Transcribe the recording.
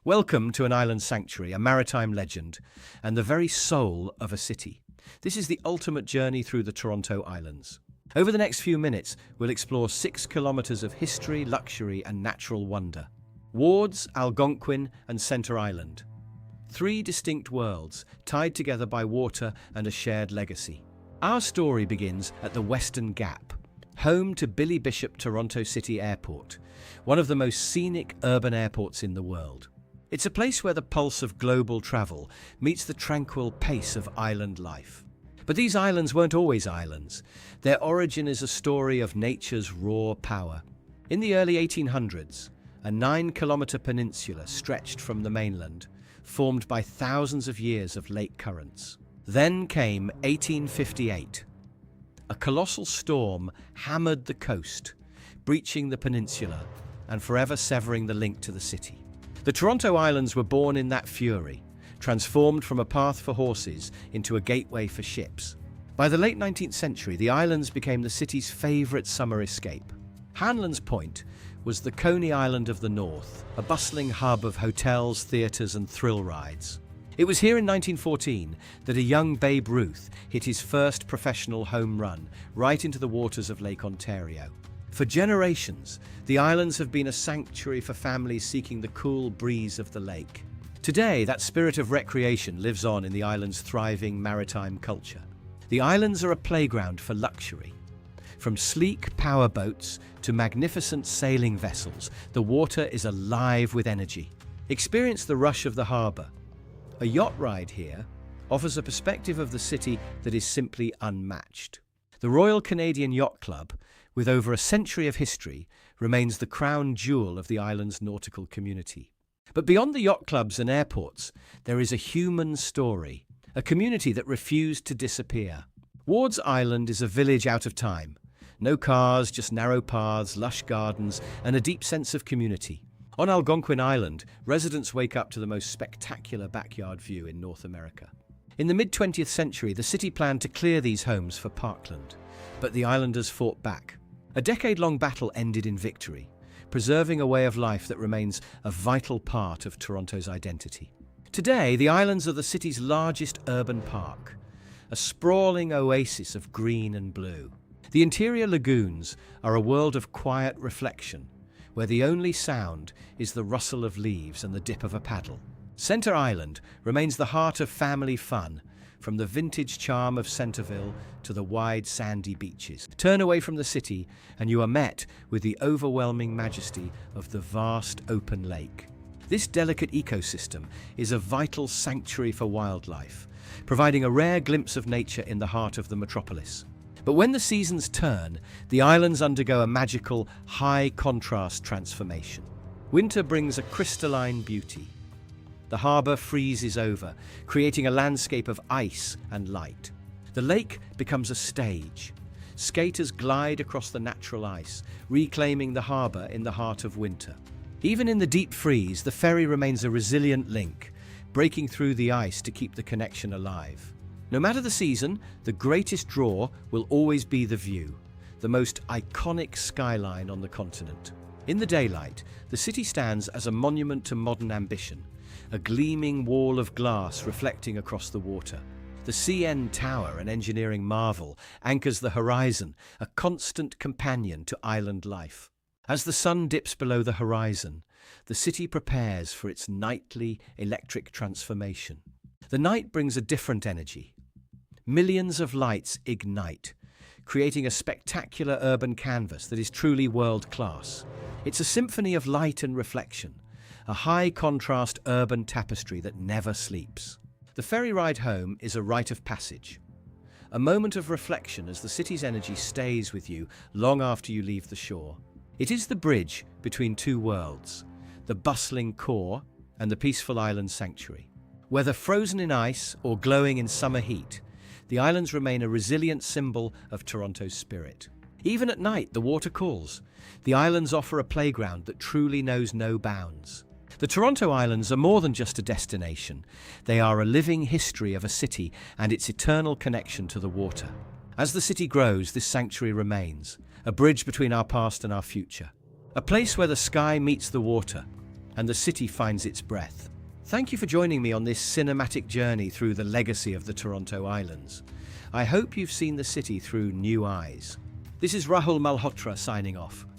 Welcome to an island sanctuary, a maritime legend, and the very soul of a city. This is the ultimate journey through the Toronto Islands. Over the next few minutes, we'll explore 6 kilometres of history, luxury, and natural wonder. Wards, Algonquin, and Centre Island. 3 distinct worlds, tied together by water and a shared legacy. Our story begins at the Western Gap, home to Billy Bishop Toronto City Airport, one of the most scenic urban airports in the world. It's a place where the pulse of global travel meets the tranquil pace of island life. But these islands weren't always islands. Their origin is a story of nature's raw power. In the early 1800s, a 9-kilometre peninsula stretched from the mainland, formed by thousands of years of lake currents. Then came 1858. A colossal storm hammered the coast, breaching the peninsula and forever severing the link to the city. The Toronto Islands were born in that fury, transformed from a path for horses into a gateway for ships. By the late 19th century, the islands became the city's favourite summer escape. Hanlan's Point was the Coney Island of the north, a bustling hub of hotels, theatres and thrill rides. It was here in 1914 that a young Babe Ruth hit his first professional home run right into the waters of Lake Ontario. For generations, the islands have been a sanctuary for families seeking the cool breeze of the lake. Today, that spirit of recreation lives on in the island's thriving maritime culture. The islands are a playground for luxury. From sleek power boats to magnificent sailing vessels, the water is alive with energy. Experience the rush of the harbour. A yacht ride here offers a perspective of the city that is simply unmatched. The Royal Canadian Yacht Club, with over a century of history, remains the crown jewel of the island's nautical community. But beyond the yacht clubs and airports, there is a human story, a community that refused to disappear. Wards Island is a village out of time. No cars, just narrow paths, lush gardens, and a deep sense of community. On Algonquin Island, residents wake up to the most spectacular backyard view in North America. In the mid-20th century, the city planned to clear these homes for parkland, but the islanders fought back. A decade-long battle ended in victory, preserving a way of life that remains a vital part of Toronto's identity. Today, the islands are the city's largest urban park, a sprawling oasis of green and blue. The interior lagoons are a world of quiet reflection, where the only sound is the rustle of leaves and the dip of a paddle. Centre Island remains the heart of family fun, from the vintage charm of Centreville to the wide sandy beaches. Turn away from the city and you are met with the overwhelming majesty of the vast open lake. This delicate ecosystem is a vital sanctuary for wildlife, providing a rare glimpse of nature in the heart of the metropolis. But when the seasons turn, the islands undergo a magical, high-contrast transformation. Winter brings a crystalline beauty. The harbour freezes over, creating a landscape of ice and light. The lake becomes a stage. Skaters glide across the natural ice, reclaiming the harbour in the heart of winter. Even in the deep freeze, the ferry remains a resilient link, breaking through the ice to keep the connection alive. No matter the season, the greatest draw will always be the view, the most iconic skyline on the continent. In the daylight, the city stands as a monument to modern ambition, a gleaming wall of glass reflecting across the water. The CN Tower, an engineering marvel, anchors the horizon, a constant companion to island life. As the sun dips below the horizon, the city prepares for its nightly electric transformation. The night brings a different energy. Millions of lights ignite, creating a spectacular urban canvas that is truly world-class. It's a symphony of light and reflection, a high-contrast urban tapestry that never sleeps. The ferry ride home is a rite of passage, a moment of reflection as the city's energy stays with you long after you leave the shore. It is the bridge between two worlds, the bustling core and the peaceful island sanctuary. Whether frozen in ice or glowing in summer heat, the islands remain a resilient symbol of Toronto's spirit. Even at night, the water calls. The islands offer a playground that truly knows no bounds. The Toronto Islands are more than just a destination. They are a living history of a city and its eternal connection to the water. As the city grows, this sanctuary remains, a bridge between our past and our future. A place where the sky meets the water, and the city finds its breath. Thank you for joining me on this cinematic journey through the legacy of the Toronto Islands. I hope you've seen the city through new eyes. This is Rahul Malhotra signing off.